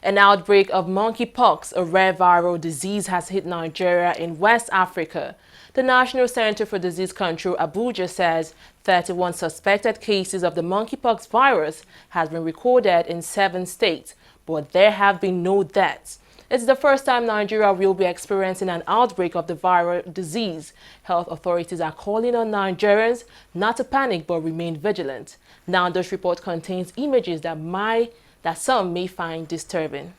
An outbreak of monkeypox, a rare viral disease, has hit Nigeria in West Africa. The National Center for Disease Control, Abuja, says 31 suspected cases of the monkeypox virus has been recorded in 7 states, but there have been no deaths. It's the first time Nigeria will be experiencing an outbreak of the viral disease. Health authorities are calling on Nigerians not to panic but remain vigilant. Now, this report contains images that some may find disturbing.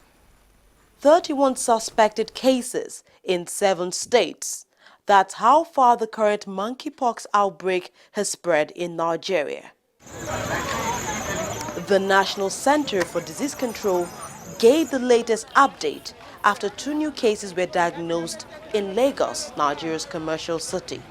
31 suspected cases in 7 states. That's how far the current monkeypox outbreak has spread in Nigeria. The National Center for Disease Control gave the latest update after 2 new cases were diagnosed in Lagos, Nigeria's commercial city.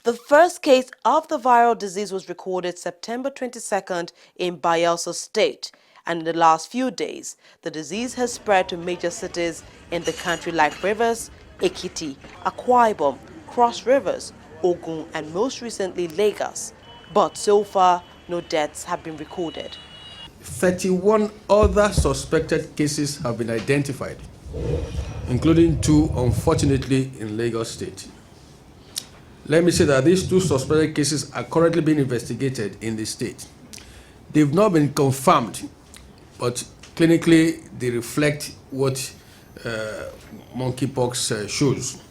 The first case of the viral disease was recorded September 22nd in Bayelsa State, and in the last few days, the disease has spread to major cities in the country like Rivers, Ekiti, Akwa Ibom, Cross Rivers, Ogun, and most recently Lagos. But so far, no deaths have been recorded. 31 other suspected cases have been identified, including 2, unfortunately, in Lagos State. Let me say that these 2 suspected cases are currently being investigated in the state. They've not been confirmed, but clinically they reflect what monkeypox shows.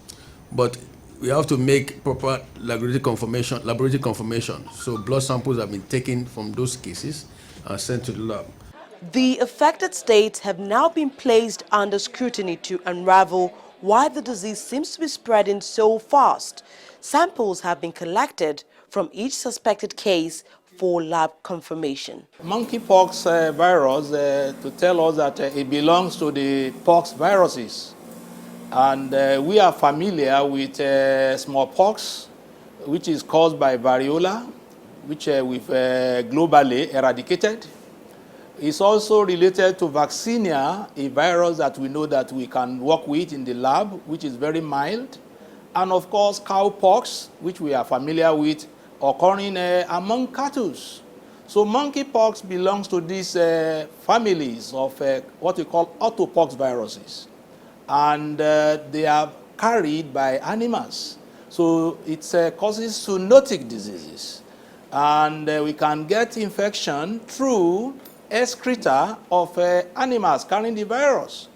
But we have to make proper laboratory confirmation. So blood samples have been taken from those cases and sent to the lab. The affected states have now been placed under scrutiny to unravel why the disease seems to be spreading so fast. Samples have been collected from each suspected case for lab confirmation. Monkeypox virus, to tell us that it belongs to the pox viruses. And we are familiar with smallpox, which is caused by variola, which we've globally eradicated. It's also related to vaccinia, a virus that we know that we can work with in the lab, which is very mild. And of course, cowpox, which we are familiar with, occurring among cattle. So monkeypox belongs to these families of what we call orthopox viruses. And they are carried by animals. So it causes zoonotic diseases. And we can get infection through excreta of animals carrying the virus.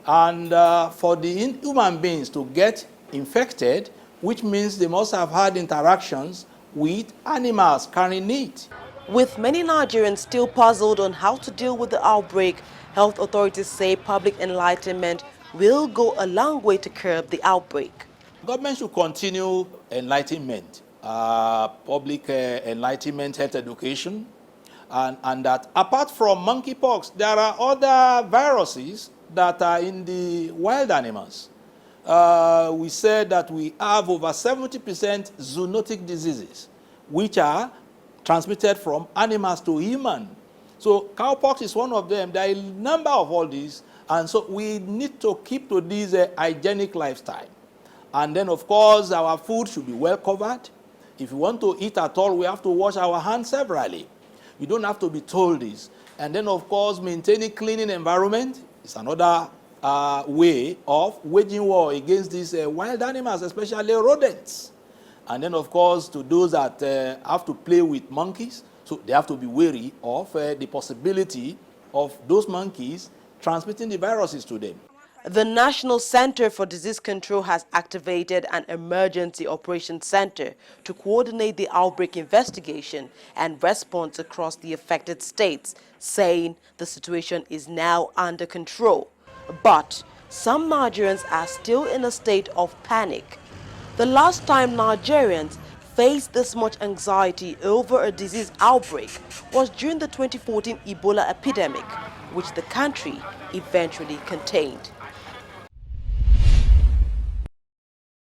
And for the human beings to get infected, which means they must have had interactions with animals carrying it. With many Nigerians still puzzled on how to deal with the outbreak, health authorities say public enlightenment will go a long way to curb the outbreak. Government should continue enlightenment, public enlightenment, health education, and that apart from monkeypox, there are other viruses that are in the wild animals. We said that we have over 70% zoonotic diseases, which are transmitted from animals to human. So cowpox is one of them. There are a number of all these, and so we need to keep to this hygienic lifestyle. And then, of course, our food should be well covered. If you want to eat at all, we have to wash our hands severally. You don't have to be told this. And then, of course, maintaining cleaning environment is another way of waging war against these wild animals, especially rodents. And then, of course, to those that have to play with monkeys, so they have to be wary of the possibility of those monkeys transmitting the viruses to them. The National Center for Disease Control has activated an emergency operations center to coordinate the outbreak investigation and response across the affected states, saying the situation is now under control. But some Nigerians are still in a state of panic. The last time Nigerians faced this much anxiety over a disease outbreak was during the 2014 Ebola epidemic, which the country eventually contained.